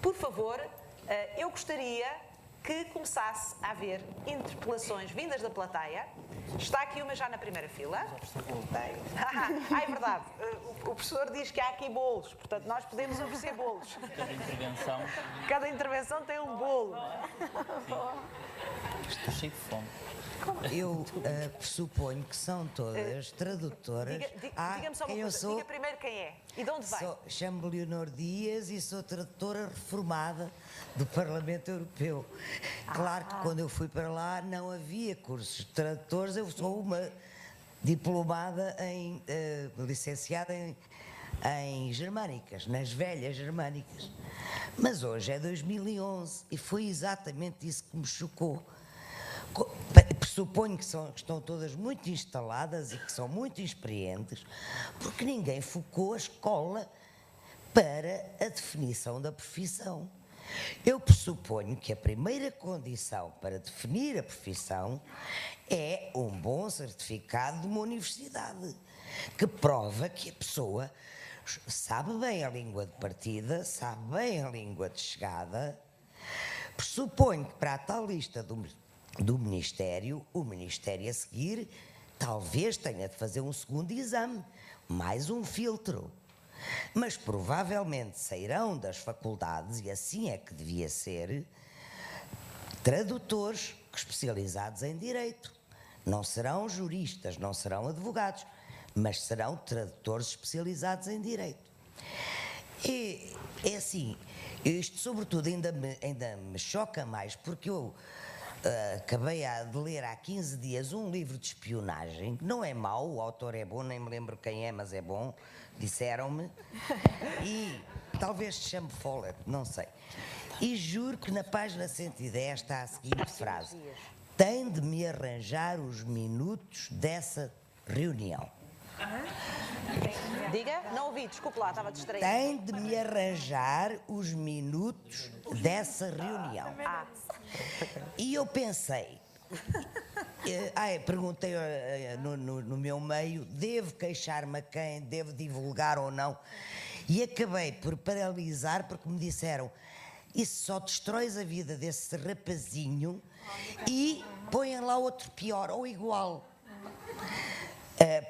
Por favor, eu gostaria que começasse a haver interpelações vindas da plateia. Está aqui uma já na primeira fila. É verdade. O professor diz que há aqui bolos, portanto nós podemos oferecer bolos. Cada intervenção tem um bolo. Estou cheio de fome. Eu pressuponho que são todas tradutoras. Diga-me só uma coisa, diga primeiro quem é e de onde vem. Chamo-me Leonor Dias e sou tradutora reformada do Parlamento Europeu. Claro que quando eu fui para lá não havia cursos de tradutores, eu sou uma diplomada licenciada em germânicas, nas velhas germânicas. Mas hoje é 2011 e foi exatamente isso que me chocou. Pressuponho que estão todas muito instaladas e que são muito experientes, porque ninguém focou a escola para a definição da profissão. Eu pressuponho que a primeira condição para definir a profissão é um bom certificado de uma universidade, que prova que a pessoa sabe bem a língua de partida, sabe bem a língua de chegada. Pressuponho que para a tal lista do Ministério, o Ministério a seguir talvez tenha de fazer um segundo exame, mais um filtro. Mas provavelmente sairão das faculdades, e assim é que devia ser, tradutores especializados em Direito. Não serão juristas, não serão advogados, mas serão tradutores especializados em Direito. E é assim, isto sobretudo ainda me choca mais, porque eu acabei de ler há 15 dias um livro de espionagem, que não é mau, o autor é bom, nem me lembro quem é, mas é bom, disseram-me, e talvez se chame Follett, não sei. E juro que na página 110 está a seguinte frase: tem de me arranjar os minutos dessa reunião. Diga, não ouvi, desculpe lá, estava distraído. Tem de me arranjar os minutos dessa reunião. E eu pensei, perguntei no meu meio, devo queixar-me a quem, devo divulgar ou não? E acabei por paralisar, porque me disseram, isso só destróis a vida desse rapazinho e põem lá outro pior ou igual.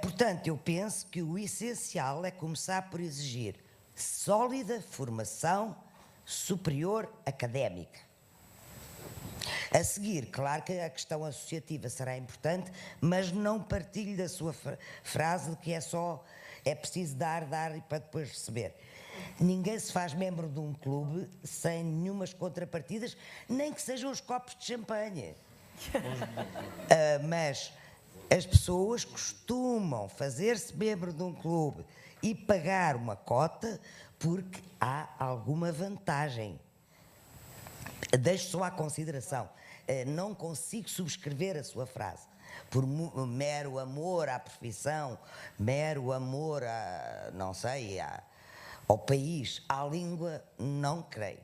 Portanto, eu penso que o essencial é começar por exigir sólida formação superior académica. A seguir, claro que a questão associativa será importante, mas não partilho da sua frase de que é preciso dar e para depois receber. Ninguém se faz membro de um clube sem nenhumas contrapartidas, nem que sejam os copos de champanhe. Mas as pessoas costumam fazer-se membro de um clube e pagar uma cota porque há alguma vantagem. Deixo só à consideração. Não consigo subscrever a sua frase. Por mero amor à profissão, mero amor ao país, à língua, não creio.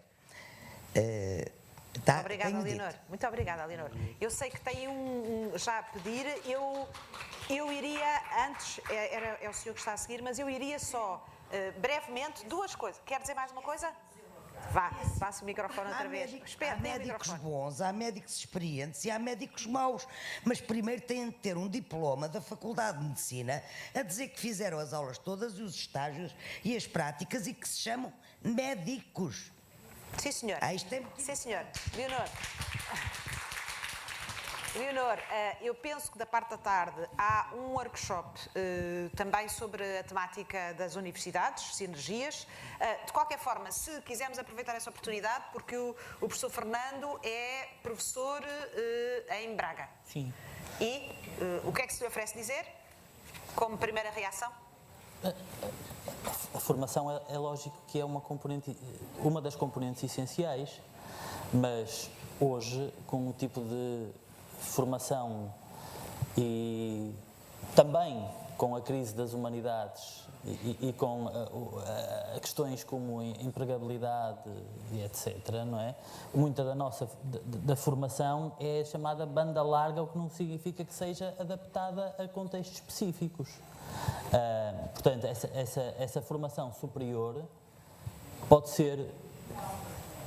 Muito obrigada, Leonor. Muito obrigada, Leonor. Eu sei que tem já a pedir. Eu iria, antes, é o senhor que está a seguir, mas eu iria só, brevemente, duas coisas. Quer dizer mais uma coisa? Vá, passe o microfone outra vez. Há médicos bons, há médicos experientes e há médicos maus. Mas primeiro têm de ter um diploma da Faculdade de Medicina a dizer que fizeram as aulas todas, e os estágios e as práticas, e que se chamam médicos. Sim, senhor. Sim, senhor. Leonor, eu penso que da parte da tarde há um workshop também sobre a temática das universidades, sinergias. De qualquer forma, se quisermos aproveitar essa oportunidade, porque o professor Fernando é professor em Braga. Sim. E o que é que se lhe oferece dizer como primeira reação? A formação é lógico que é uma das componentes essenciais, mas hoje, com o tipo de formação e também com a crise das humanidades e com questões como empregabilidade e etc., não é? Muita da formação é chamada banda larga, o que não significa que seja adaptada a contextos específicos. Portanto, essa formação superior pode ser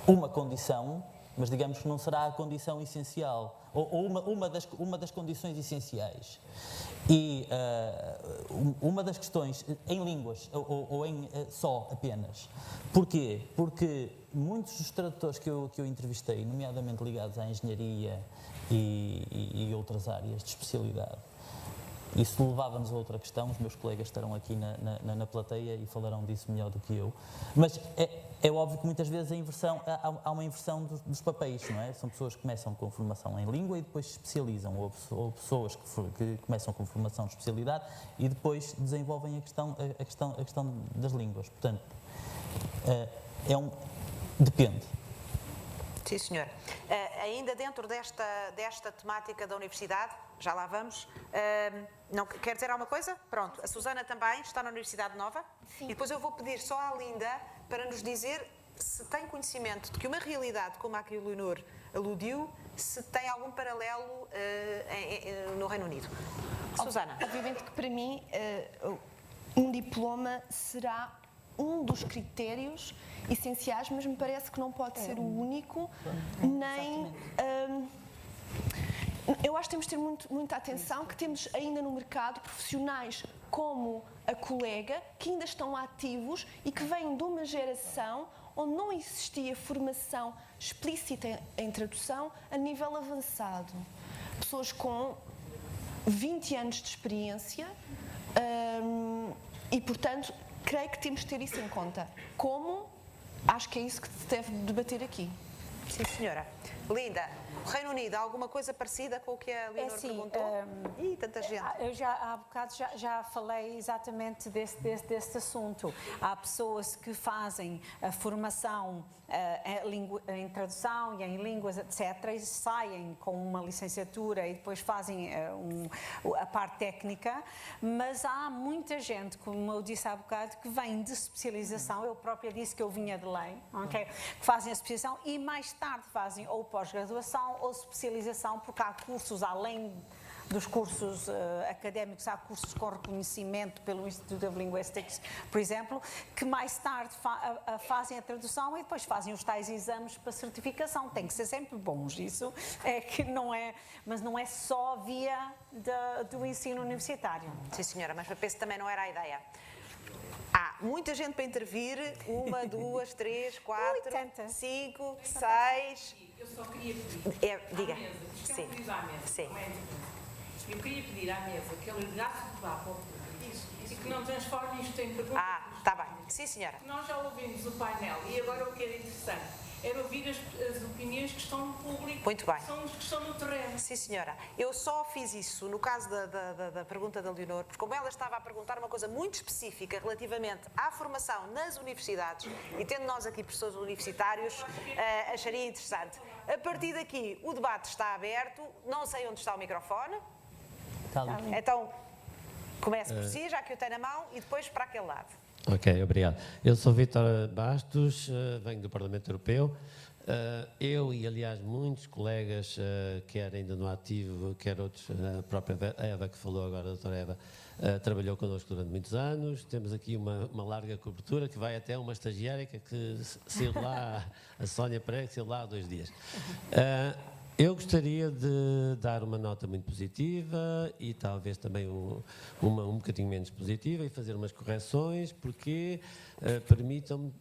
uma condição, mas digamos que não será a condição essencial, ou uma das condições essenciais. E uma das questões em línguas, ou em só apenas. Porquê? Porque muitos dos tradutores que eu entrevistei, nomeadamente ligados à engenharia e outras áreas de especialidade, isso levava-nos a outra questão, os meus colegas estarão aqui na plateia e falarão disso melhor do que eu, mas é óbvio que muitas vezes há uma inversão dos papéis, não é? São pessoas que começam com formação em língua e depois se especializam, ou pessoas que começam com formação de especialidade e depois desenvolvem a questão das línguas. Portanto, depende. Sim, senhor. Ainda dentro desta temática da universidade, já lá vamos, não, quer dizer alguma coisa? Pronto, a Susana também está na Universidade Nova. Sim. E depois eu vou pedir só à Linda para nos dizer se tem conhecimento de que uma realidade como a que o Leonor aludiu, se tem algum paralelo no Reino Unido. Susana. Obviamente que para mim um diploma será um dos critérios essenciais, mas me parece que não pode ser o único, nem... eu acho que temos de ter muita atenção que temos ainda no mercado profissionais como a colega, que ainda estão ativos e que vêm de uma geração onde não existia formação explícita em tradução a nível avançado. Pessoas com 20 anos de experiência e, portanto, creio que temos de ter isso em conta. Como? Acho que é isso que se deve debater aqui. Sim, senhora. Linda, o Reino Unido, alguma coisa parecida com o que a Leonor perguntou? Ih, tanta gente. Eu há bocado já falei exatamente desse assunto. Há pessoas que fazem a formação em tradução e em línguas, etc., e saem com uma licenciatura e depois fazem a parte técnica, mas há muita gente, como eu disse há bocado, que vem de especialização. Eu própria disse que eu vinha de lei, okay? Que fazem a especialização e mais tarde fazem ou pós-graduação ou especialização, porque há cursos além dos cursos académicos, há cursos com reconhecimento pelo Institute of Linguistics, por exemplo, que mais tarde fazem a tradução e depois fazem os tais exames para certificação. Tem que ser sempre bons, isso é que não é, mas não é só via do ensino universitário. Sim, senhora, mas eu penso que também não era a ideia. Há muita gente para intervir, 1, 2, 3, 4, 5, 6... Eu só queria pedir diga. à mesa, isto Sim. é um pedido à mesa, Sim. não é? Eu queria pedir à mesa que ele ligasse o debate e que não transforme isto em perguntas. Está bem. Sim, senhora. Nós já ouvimos o painel e agora o que era interessante era ouvir as opiniões que estão no público. Muito bem. Que são os que estão no terreno. Sim, senhora. Eu só fiz isso no caso da pergunta da Leonor, porque como ela estava a perguntar uma coisa muito específica relativamente à formação nas universidades, e tendo nós aqui professores universitários, acharia interessante. A partir daqui, o debate está aberto, não sei onde está o microfone. Está ali. Então, comece por si, já que o tem na mão, e depois para aquele lado. Ok, obrigado. Eu sou Vítor Bastos, venho do Parlamento Europeu. Eu e, aliás, muitos colegas, quer ainda no ativo, quer outros, a própria Eva, que falou agora, a doutora Eva, trabalhou connosco durante muitos anos. Temos aqui uma larga cobertura que vai até uma estagiária que saiu lá, a Sónia Pereira, que saiu lá há 2 dias. Eu gostaria de dar uma nota muito positiva e talvez também um bocadinho menos positiva e fazer umas correções, porque permitam-me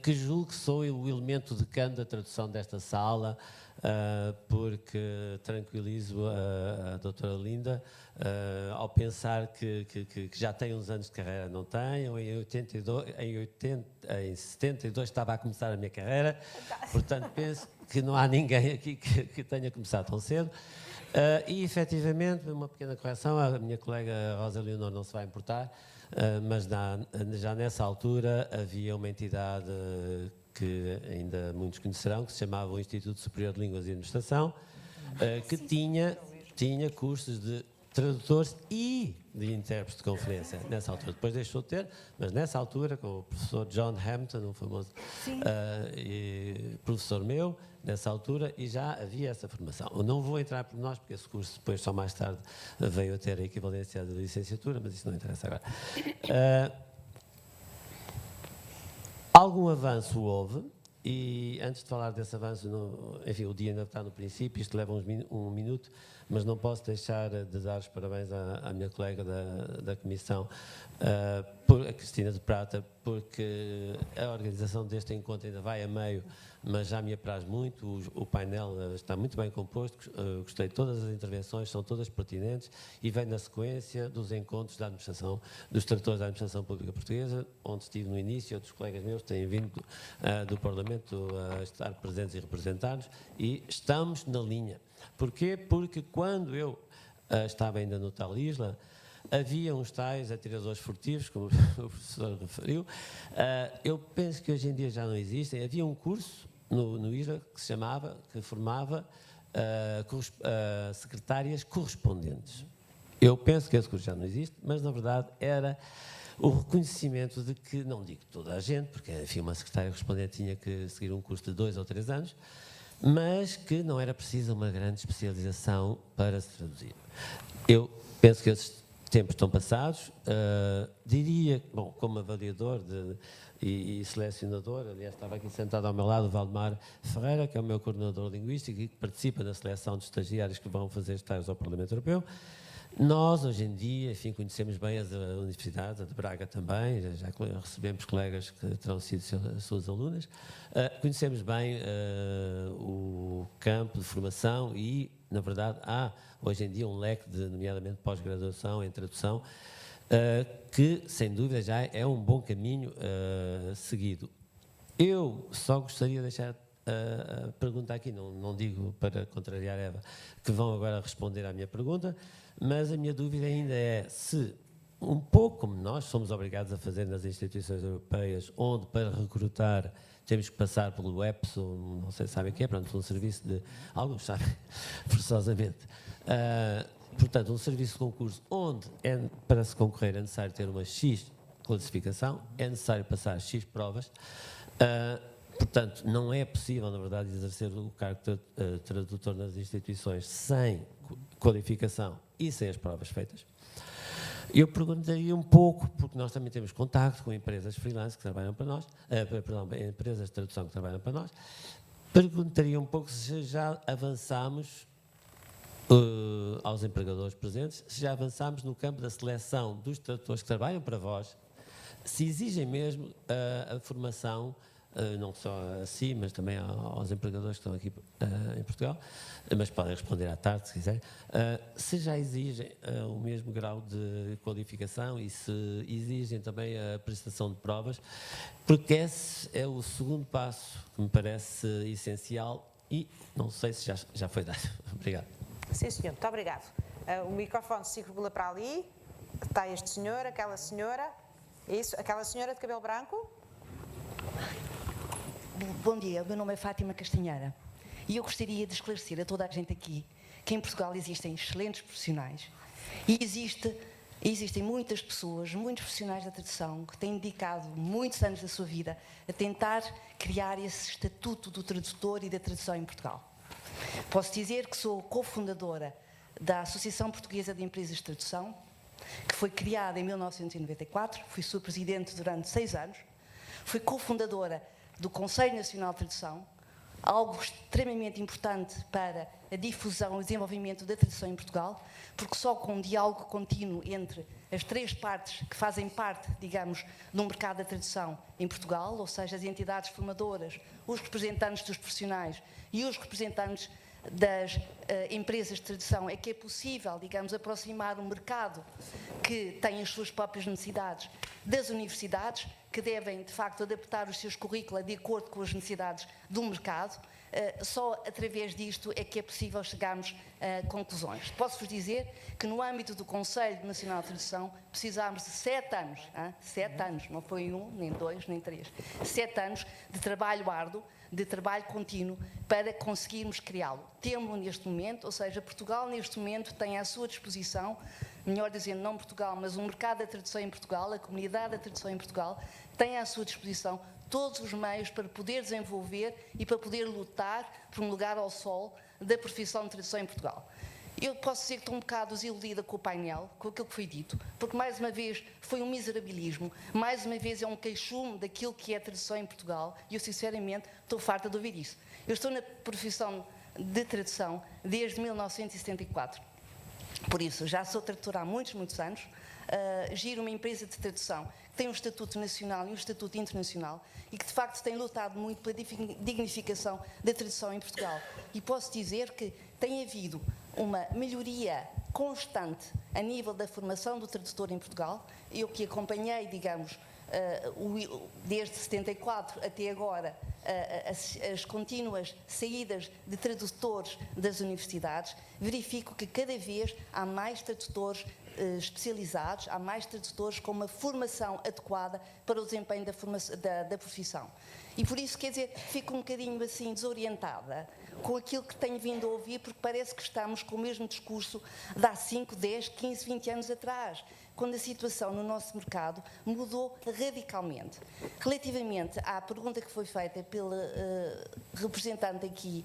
que julgo que sou o elemento de canto da tradução desta sala, porque tranquilizo a doutora Linda ao pensar que já tem uns anos de carreira. Não tenho, em 72 estava a começar a minha carreira, portanto penso que não há ninguém aqui que tenha começado tão cedo. E, efetivamente, uma pequena correção, a minha colega Rosa Leonor não se vai importar, mas já nessa altura havia uma entidade que ainda muitos conhecerão, que se chamava o Instituto Superior de Línguas e Administração, que tinha cursos de tradutores e de intérpretes de conferência, nessa altura. Depois deixou de ter, mas nessa altura, com o professor John Hampton, um famoso professor meu, nessa altura, e já havia essa formação. Eu não vou entrar por nós, porque esse curso depois, só mais tarde, veio a ter a equivalência da licenciatura, mas isso não interessa agora. Algum avanço houve, E antes de falar desse avanço, enfim, o dia ainda está no princípio, isto leva um minuto, mas não posso deixar de dar os parabéns à minha colega da Comissão, a Cristina de Prata, porque a organização deste encontro ainda vai a meio, mas já me apraz muito, o painel está muito bem composto, gostei de todas as intervenções, são todas pertinentes e vem na sequência dos encontros da administração, dos tradutores da administração pública portuguesa, onde estive no início, outros colegas meus têm vindo do Parlamento a estar presentes e representados, e estamos na linha. Porquê? Porque quando eu estava ainda no tal Isla, havia uns tais atiradores furtivos, como o professor referiu. Eu penso que hoje em dia já não existem. Havia um curso no ISRA que formava secretárias correspondentes. Eu penso que esse curso já não existe, mas na verdade era o reconhecimento de que, não digo toda a gente, porque enfim, uma secretária correspondente tinha que seguir um curso de 2 ou 3 anos, mas que não era preciso uma grande especialização para se traduzir. Eu penso que esses tempos estão passados. Diria, bom, como avaliador e selecionador, aliás, estava aqui sentado ao meu lado o Valdemar Ferreira, que é o meu coordenador linguístico e que participa na seleção de estagiários que vão fazer estágios ao Parlamento Europeu. Nós, hoje em dia, enfim, conhecemos bem as universidades, a de Braga também, já recebemos colegas que terão sido suas alunas, conhecemos bem o campo de formação e, na verdade, há hoje em dia um leque de, nomeadamente, pós-graduação em tradução, que, sem dúvida, já é um bom caminho seguido. Eu só gostaria de deixar a pergunta aqui, não digo para contrariar a Eva, que vão agora responder à minha pergunta, mas a minha dúvida ainda é se, um pouco como nós somos obrigados a fazer nas instituições europeias, onde para recrutar temos que passar pelo EPSO, não sei se sabem o que é, pronto, um serviço de, alguns sabem, forçosamente, portanto, um serviço de concurso onde para se concorrer é necessário ter uma X classificação, é necessário passar X provas, portanto, não é possível, na verdade, exercer o cargo de tradutor nas instituições sem qualificação e sem as provas feitas. Eu perguntaria um pouco, porque nós também temos contacto com empresas freelance que trabalham para nós, empresas de tradução que trabalham para nós, perguntaria um pouco se já avançámos aos empregadores presentes, se já avançámos no campo da seleção dos tradutores que trabalham para vós, se exigem mesmo a formação, não só a si, mas também aos empregadores que estão aqui em Portugal, mas podem responder à tarde, se quiserem, se já exigem o mesmo grau de qualificação e se exigem também a prestação de provas, porque esse é o segundo passo que me parece essencial e não sei se já foi dado. Obrigado. Sim, senhor, muito obrigado. O microfone circula para ali, que está este senhor, aquela senhora, isso, aquela senhora de cabelo branco. Bom dia, o meu nome é Fátima Castanheira e eu gostaria de esclarecer a toda a gente aqui que em Portugal existem excelentes profissionais e existem muitas pessoas, muitos profissionais da tradução que têm dedicado muitos anos da sua vida a tentar criar esse estatuto do tradutor e da tradução em Portugal. Posso dizer que sou cofundadora da Associação Portuguesa de Empresas de Tradução, que foi criada em 1994, fui sua presidente durante 6 anos, fui cofundadora do Conselho Nacional de Tradução, algo extremamente importante para a difusão e desenvolvimento da tradução em Portugal, porque só com um diálogo contínuo entre as 3 partes que fazem parte, digamos, do mercado da tradução em Portugal, ou seja, as entidades formadoras, os representantes dos profissionais e os representantes das empresas de tradução, é que é possível, digamos, aproximar um mercado que tem as suas próprias necessidades das universidades, que devem, de facto, adaptar os seus currículos de acordo com as necessidades do mercado. Só através disto é que é possível chegarmos a conclusões. Posso-vos dizer que no âmbito do Conselho Nacional de Tradução precisámos de 7 anos, 7 anos, não foi 1, nem 2, nem 3, 7 anos de trabalho árduo, de trabalho contínuo para conseguirmos criá-lo. Temos-lo neste momento, ou seja, Portugal neste momento tem à sua disposição, melhor dizendo, não Portugal, mas o mercado da tradução em Portugal, a comunidade da tradução em Portugal, tem à sua disposição todos os meios para poder desenvolver e para poder lutar por um lugar ao sol da profissão de tradução em Portugal. Eu posso dizer que estou um bocado desiludida com o painel, com aquilo que foi dito, porque mais uma vez foi um miserabilismo, mais uma vez é um queixume daquilo que é a tradução em Portugal, e eu sinceramente estou farta de ouvir isso. Eu estou na profissão de tradução desde 1974, por isso já sou tradutora há muitos anos, giro uma empresa de tradução que tem um estatuto nacional e um estatuto internacional e que de facto tem lutado muito pela dignificação da tradução em Portugal. E posso dizer que tem havido uma melhoria constante a nível da formação do tradutor em Portugal. Eu que acompanhei, digamos, desde 74 até agora, as contínuas saídas de tradutores das universidades, verifico que cada vez há mais tradutores especializados, há mais tradutores com uma formação adequada para o desempenho da profissão. E por isso, quer dizer, fico um bocadinho assim desorientada com aquilo que tenho vindo a ouvir, porque parece que estamos com o mesmo discurso de há 5, 10, 15, 20 anos atrás, quando a situação no nosso mercado mudou radicalmente. Relativamente à pergunta que foi feita pela representante aqui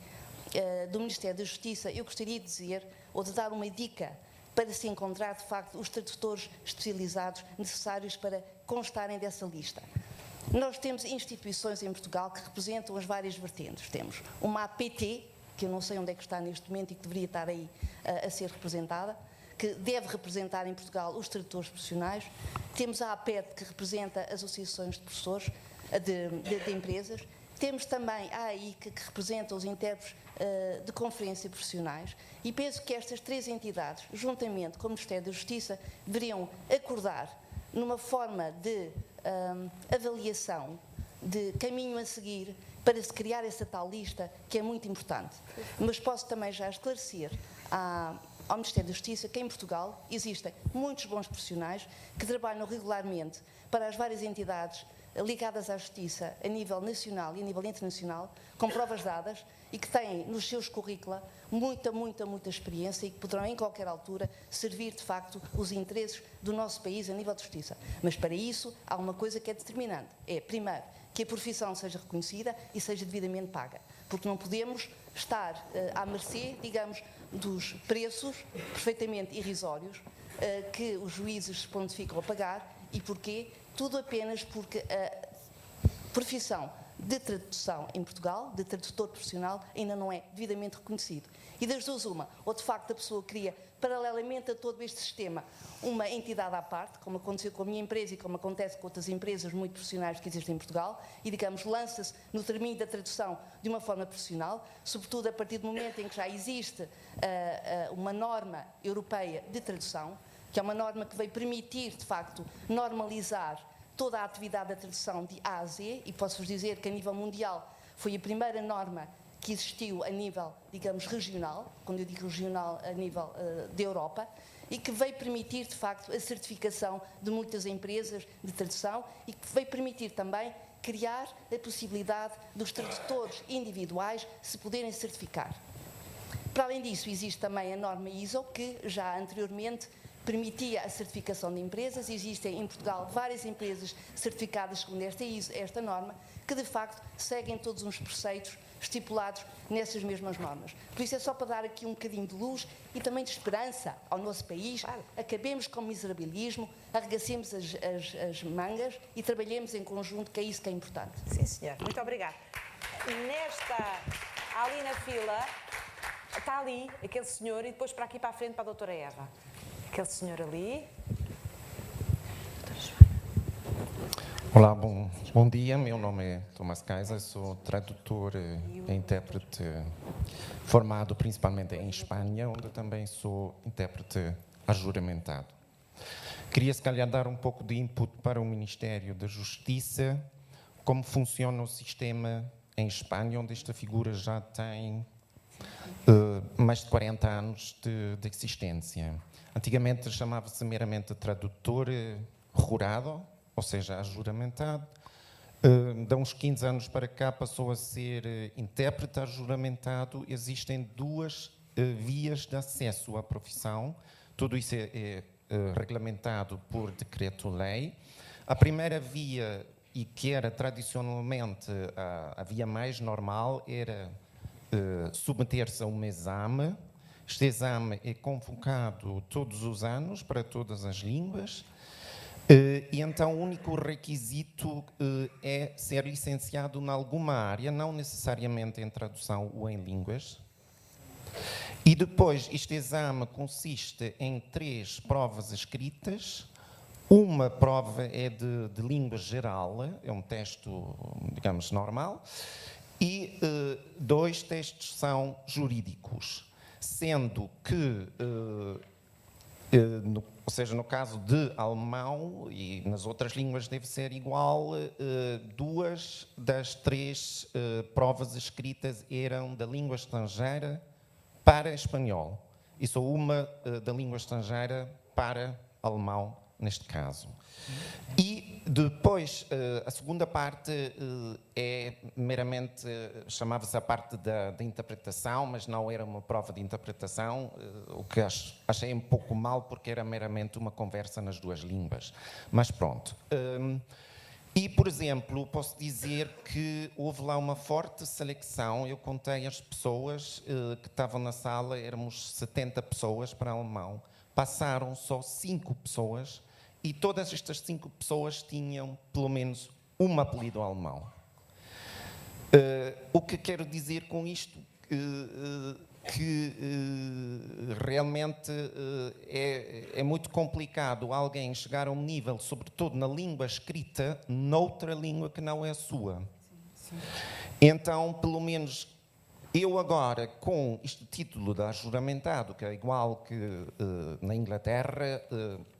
do Ministério da Justiça, eu gostaria de dizer, ou de dar uma dica para se encontrar, de facto, os tradutores especializados necessários para constarem dessa lista. Nós temos instituições em Portugal que representam as várias vertentes. Temos uma APT, que eu não sei onde é que está neste momento e que deveria estar aí a ser representada, que deve representar em Portugal os tradutores profissionais. Temos a APET, que representa as associações de professores de empresas. Temos também a AIC, que representa os intérpretes de conferência profissionais. E penso que estas três entidades, juntamente com o Ministério da Justiça, deveriam acordar numa forma de avaliação, de caminho a seguir, para se criar essa tal lista, que é muito importante. Mas posso também já esclarecer ao Ministério da Justiça que em Portugal existem muitos bons profissionais que trabalham regularmente para as várias entidades ligadas à Justiça a nível nacional e a nível internacional, com provas dadas, e que têm nos seus currícula muita experiência e que poderão em qualquer altura servir de facto os interesses do nosso país a nível de justiça. Mas para isso há uma coisa que é determinante, é primeiro que a profissão seja reconhecida e seja devidamente paga, porque não podemos estar à mercê, digamos, dos preços perfeitamente irrisórios que os juízes se pontificam a pagar. E porquê? Tudo apenas porque a profissão de tradução em Portugal, de tradutor profissional, ainda não é devidamente reconhecido. E das duas uma, ou de facto a pessoa cria, paralelamente a todo este sistema, uma entidade à parte, como aconteceu com a minha empresa e como acontece com outras empresas muito profissionais que existem em Portugal, e, digamos, lança-se no termínio da tradução de uma forma profissional, sobretudo a partir do momento em que já existe uma norma europeia de tradução, que é uma norma que veio permitir, de facto, normalizar toda a atividade da tradução de A a Z, e posso-vos dizer que a nível mundial foi a primeira norma que existiu a nível, digamos, regional, quando eu digo regional, a nível da Europa, e que veio permitir, de facto, a certificação de muitas empresas de tradução e que veio permitir também criar a possibilidade dos tradutores individuais se poderem certificar. Para além disso, existe também a norma ISO, que já anteriormente permitia a certificação de empresas. Existem em Portugal várias empresas certificadas segundo esta norma, que de facto seguem todos uns preceitos estipulados nessas mesmas normas. Por isso é só para dar aqui um bocadinho de luz e também de esperança ao nosso país. Acabemos com o miserabilismo, arregacemos as mangas e trabalhemos em conjunto, que é isso que é importante. Sim, senhor. Muito obrigada. Ali na fila, está ali aquele senhor e depois para aqui para a frente para a doutora Eva. Aquele senhor ali. Olá, bom dia. Meu nome é Tomás Kaiser, sou tradutor e intérprete formado principalmente em Espanha, onde também sou intérprete ajuramentado. Queria, se calhar, dar um pouco de input para o Ministério da Justiça, como funciona o sistema em Espanha, onde esta figura já tem mais de 40 anos de existência. Antigamente chamava-se meramente tradutor jurado, ou seja, ajuramentado. De uns 15 anos para cá passou a ser intérprete ajuramentado. Existem duas vias de acesso à profissão. Tudo isso é regulamentado por decreto-lei. A primeira via, e que era tradicionalmente a via mais normal, era submeter-se a um exame Este exame é convocado todos os anos para todas as línguas e então o único requisito é ser licenciado em alguma área, não necessariamente em tradução ou em línguas. E depois este exame consiste em 3 provas escritas. Uma prova é de língua geral, é um teste, digamos, normal, e 2 testes são jurídicos, sendo que, ou seja, no caso de alemão e nas outras línguas deve ser igual, 2 das 3 provas escritas eram da língua estrangeira para espanhol e só uma da língua estrangeira para alemão, neste caso. E depois, a segunda parte é meramente, chamava-se a parte da interpretação, mas não era uma prova de interpretação, o que achei um pouco mal, porque era meramente uma conversa nas 2 línguas. Mas pronto. E, por exemplo, posso dizer que houve lá uma forte seleção. Eu contei as pessoas que estavam na sala, éramos 70 pessoas para alemão. Passaram só 5 pessoas e todas estas 5 pessoas tinham pelo menos um apelido alemão. O que quero dizer com isto? Que realmente é muito complicado alguém chegar a um nível, sobretudo na língua escrita, noutra língua que não é a sua. Sim. Então, pelo menos, eu agora, com este título de ajuramentado, que é igual que na Inglaterra,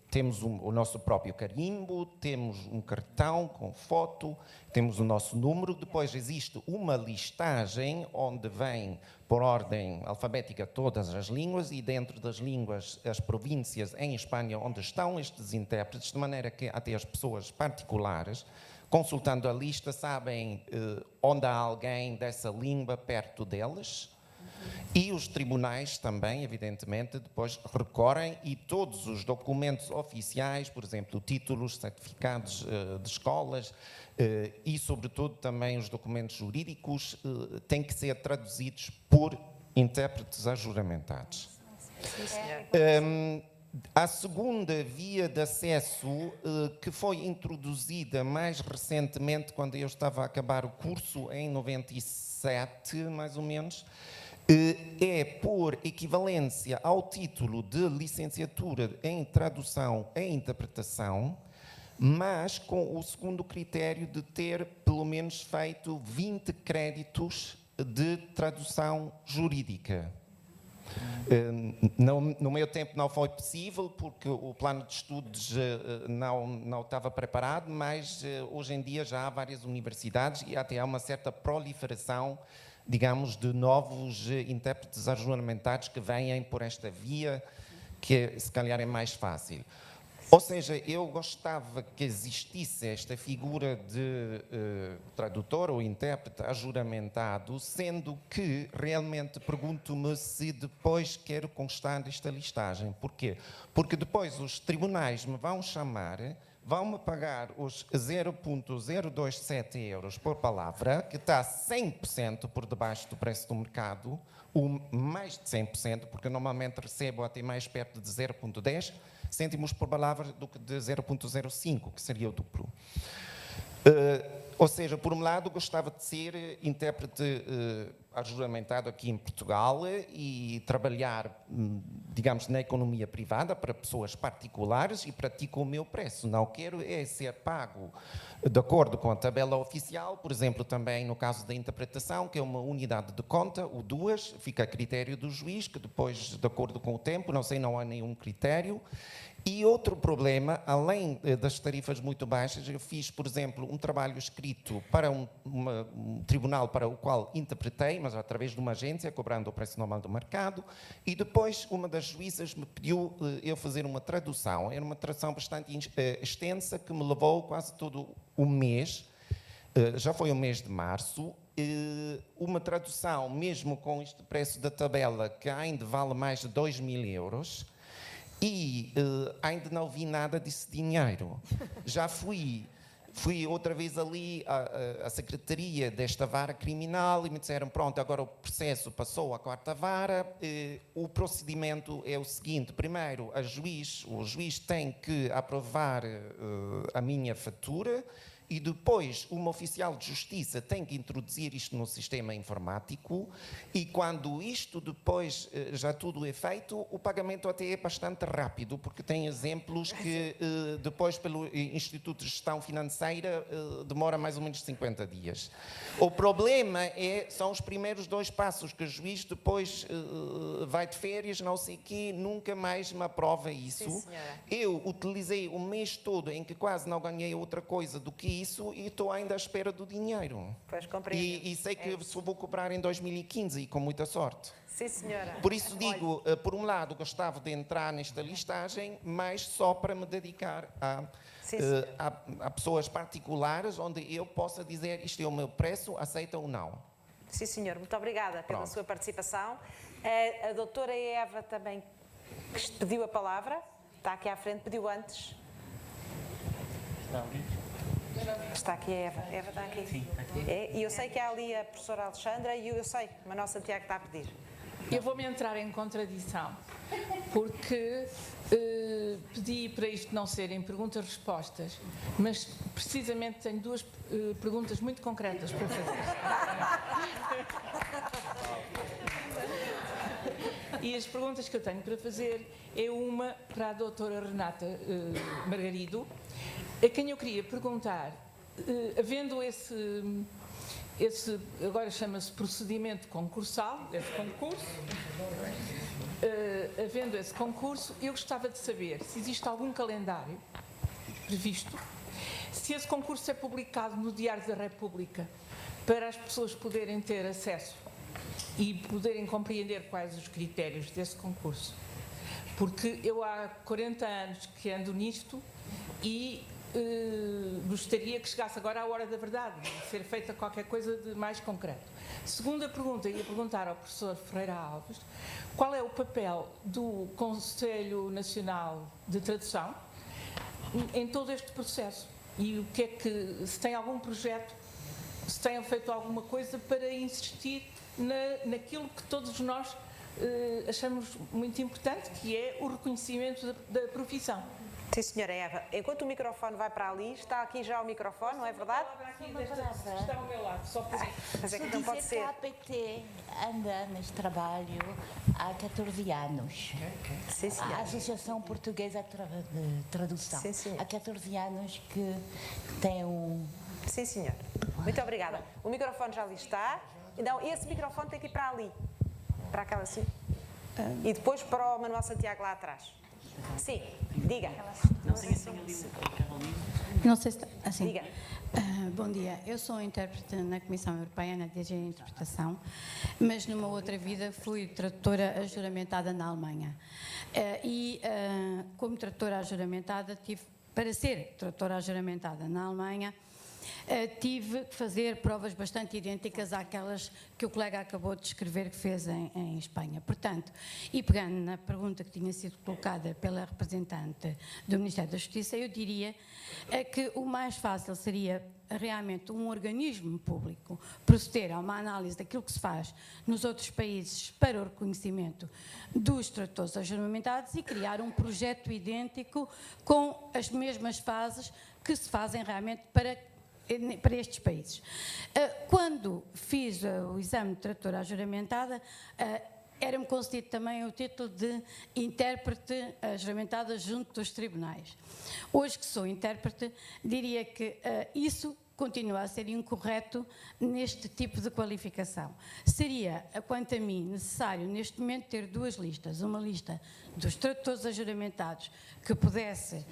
temos o nosso próprio carimbo, temos um cartão com foto, temos o nosso número, depois existe uma listagem onde vem por ordem alfabética todas as línguas e dentro das línguas as províncias em Espanha onde estão estes intérpretes, de maneira que até as pessoas particulares, consultando a lista, sabem onde há alguém dessa língua perto deles. E os tribunais também, evidentemente, depois recorrem e todos os documentos oficiais, por exemplo, títulos, certificados de escolas e, sobretudo, também os documentos jurídicos têm que ser traduzidos por intérpretes ajuramentados. A segunda via de acesso, que foi introduzida mais recentemente, quando eu estava a acabar o curso, em 97, mais ou menos, é por equivalência ao título de licenciatura em tradução e interpretação, mas com o segundo critério de ter pelo menos feito 20 créditos de tradução jurídica. No meu tempo não foi possível, porque o plano de estudos não estava preparado, mas hoje em dia já há várias universidades e até há uma certa proliferação, digamos, de novos intérpretes ajuramentados que vêm por esta via, que se calhar é mais fácil. Ou seja, eu gostava que existisse esta figura de tradutor ou intérprete ajuramentado, sendo que realmente pergunto-me se depois quero constar desta listagem. Porquê? Porque depois os tribunais me vão chamar, vão-me pagar os 0,027 euros por palavra, que está 100% por debaixo do preço do mercado, ou mais de 100%, porque normalmente recebo até mais perto de 0,10 cêntimos por palavra do que de 0,05, que seria o duplo. Ou seja, por um lado, gostava de ser intérprete ajuramentado aqui em Portugal e trabalhar, digamos, na economia privada para pessoas particulares e pratico o meu preço. Não quero é ser pago de acordo com a tabela oficial, por exemplo, também no caso da interpretação, que é uma unidade de conta, ou 2, fica a critério do juiz, que depois, de acordo com o tempo, não há nenhum critério. E outro problema, além das tarifas muito baixas, eu fiz, por exemplo, um trabalho escrito para um tribunal para o qual interpretei, mas através de uma agência, cobrando o preço normal do mercado, e depois uma das juízas me pediu eu fazer uma tradução. Era uma tradução bastante extensa, que me levou quase todo o mês, já foi o mês de março, uma tradução, mesmo com este preço da tabela, que ainda vale mais de 2.000 euros, e ainda não vi nada desse dinheiro. Já fui fui outra vez ali à secretaria desta vara criminal e me disseram, pronto, agora o processo passou à 4ª vara, o procedimento é o seguinte, primeiro o juiz tem que aprovar a minha fatura, e depois uma oficial de justiça tem que introduzir isto no sistema informático, e quando isto depois já tudo é feito, o pagamento até é bastante rápido, porque tem exemplos que depois pelo Instituto de Gestão Financeira demora mais ou menos 50 dias. O problema são os primeiros 2 passos, que o juiz depois vai de férias, não sei o quê, nunca mais me aprova isso. Sim, senhora. Eu utilizei o mês todo em que quase não ganhei outra coisa do que isso e estou ainda à espera do dinheiro. Pois, compreendo. E sei que só vou cobrar em 2015 e com muita sorte. Sim, senhora. Por isso digo, por um lado gostava de entrar nesta listagem, mas só para me dedicar a pessoas particulares, onde eu possa dizer isto é o meu preço, aceita ou não. Sim, senhor. Muito obrigada pela Pronto. sua participação. A doutora Eva também pediu a palavra. Está aqui à frente, pediu antes. Está aqui a Eva. Eva está aqui. Sim, está aqui. E eu sei que há ali a professora Alexandra e eu sei que o Manuel Santiago está a pedir. Eu vou-me entrar em contradição, porque pedi para isto não serem perguntas-respostas, mas precisamente tenho 2 perguntas muito concretas para fazer. E as perguntas que eu tenho para fazer é uma para a doutora Renata Margarido, a quem eu queria perguntar, havendo esse agora chama-se procedimento concursal, esse concurso, havendo esse concurso, eu gostava de saber se existe algum calendário previsto, se esse concurso é publicado no Diário da República, para as pessoas poderem ter acesso e poderem compreender quais os critérios desse concurso. Porque eu há 40 anos que ando nisto e gostaria que chegasse agora à hora da verdade, de ser feita qualquer coisa de mais concreto. Segunda pergunta, ia perguntar ao professor Ferreira Alves, qual é o papel do Conselho Nacional de Tradução em todo este processo? E o que é que, se tem algum projeto, se tenham feito alguma coisa para insistir naquilo que todos nós achamos muito importante, que é o reconhecimento da profissão. Sim, senhora Eva. Enquanto o microfone vai para ali, está aqui já o microfone, não é verdade? Está ao meu lado, só por isso. Mas é que não pode ser. A APT anda neste trabalho há 14 anos. Sim, A senhora. Associação Portuguesa de Tradução. Sim, sim. Há 14 anos que tem um... Sim, senhora. Muito obrigada. O microfone já ali está. Então, esse microfone tem que ir para ali. Para aquela assim. E depois para o Manuel Santiago lá atrás. Sim, diga. Não sei assim ali o Carolina. Não sei se está, assim. Diga. Bom dia, eu sou intérprete na Comissão Europeia, na DG Interpretação, mas numa outra vida fui tradutora ajuramentada na Alemanha. Como tradutora ajuramentada, para ser tradutora ajuramentada na Alemanha, tive que fazer provas bastante idênticas àquelas que o colega acabou de descrever que fez em Espanha. Portanto, e pegando na pergunta que tinha sido colocada pela representante do Ministério da Justiça, eu diria que o mais fácil seria realmente um organismo público proceder a uma análise daquilo que se faz nos outros países para o reconhecimento dos tradutores ajuramentados e criar um projeto idêntico com as mesmas fases que se fazem realmente para estes países. Quando fiz o exame de tradutora ajuramentada, era-me concedido também o título de intérprete ajuramentada junto dos tribunais. Hoje que sou intérprete, diria que isso continua a ser incorreto neste tipo de qualificação. Seria, quanto a mim, necessário neste momento ter 2 listas. Uma lista dos tradutores ajuramentados que pudesse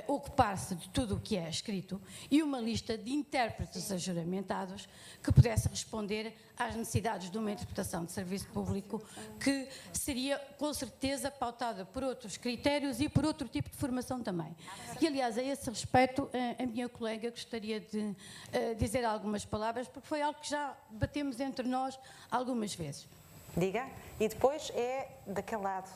ocupar-se de tudo o que é escrito e uma lista de intérpretes ajuramentados que pudesse responder às necessidades de uma interpretação de serviço público que seria, com certeza, pautada por outros critérios e por outro tipo de formação também. E, aliás, a esse respeito, a minha colega gostaria de dizer algumas palavras, porque foi algo que já batemos entre nós algumas vezes. Diga. E depois é daquele lado.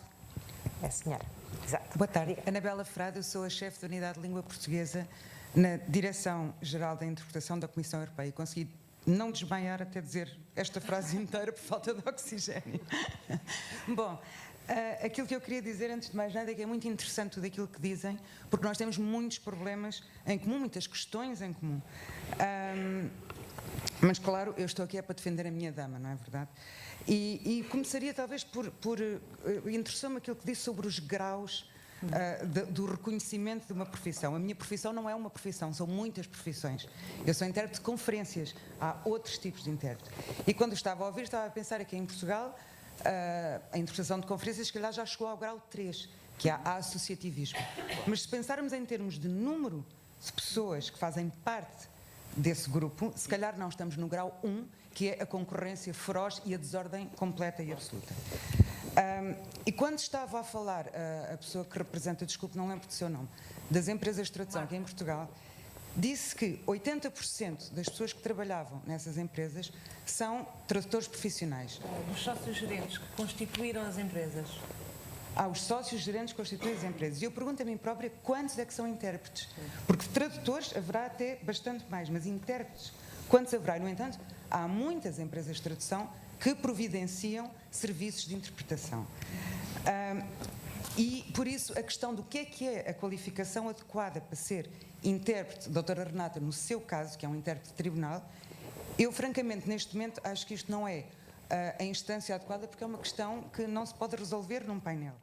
É a senhora. Exato. Boa tarde. Diga. Anabela Frade, eu sou a chefe da Unidade de Língua Portuguesa na Direção-Geral da Interpretação da Comissão Europeia e consegui não desmaiar até dizer esta frase inteira por falta de oxigênio. Bom, aquilo que eu queria dizer, antes de mais nada, é que é muito interessante tudo aquilo que dizem, porque nós temos muitos problemas em comum, muitas questões em comum. Mas, claro, eu estou aqui para defender a minha dama, não é verdade? E começaria, talvez, interessou-me aquilo que disse sobre os graus do reconhecimento de uma profissão. A minha profissão não é uma profissão, são muitas profissões. Eu sou intérprete de conferências, há outros tipos de intérprete. E quando estava a ouvir, estava a pensar aqui em Portugal, a interpretação de conferências, que lá já chegou ao grau 3, que há associativismo. Mas se pensarmos em termos de número de pessoas que fazem parte desse grupo, se calhar não estamos no grau 1, que é a concorrência feroz e a desordem completa e absoluta. E quando estava a falar a pessoa que representa, desculpe, não lembro do seu nome, das empresas de tradução aqui em Portugal, disse que 80% das pessoas que trabalhavam nessas empresas são tradutores profissionais. Os sócios gerentes que constituíram as empresas. Os sócios gerentes constituem as empresas. E eu pergunto a mim própria quantos é que são intérpretes. Porque tradutores haverá até bastante mais, mas intérpretes, quantos haverá? No entanto, há muitas empresas de tradução que providenciam serviços de interpretação. E, por isso, a questão do que é a qualificação adequada para ser intérprete, doutora Renata, no seu caso, que é um intérprete de tribunal, eu, francamente, neste momento, acho que isto não é a instância adequada, porque é uma questão que não se pode resolver num painel.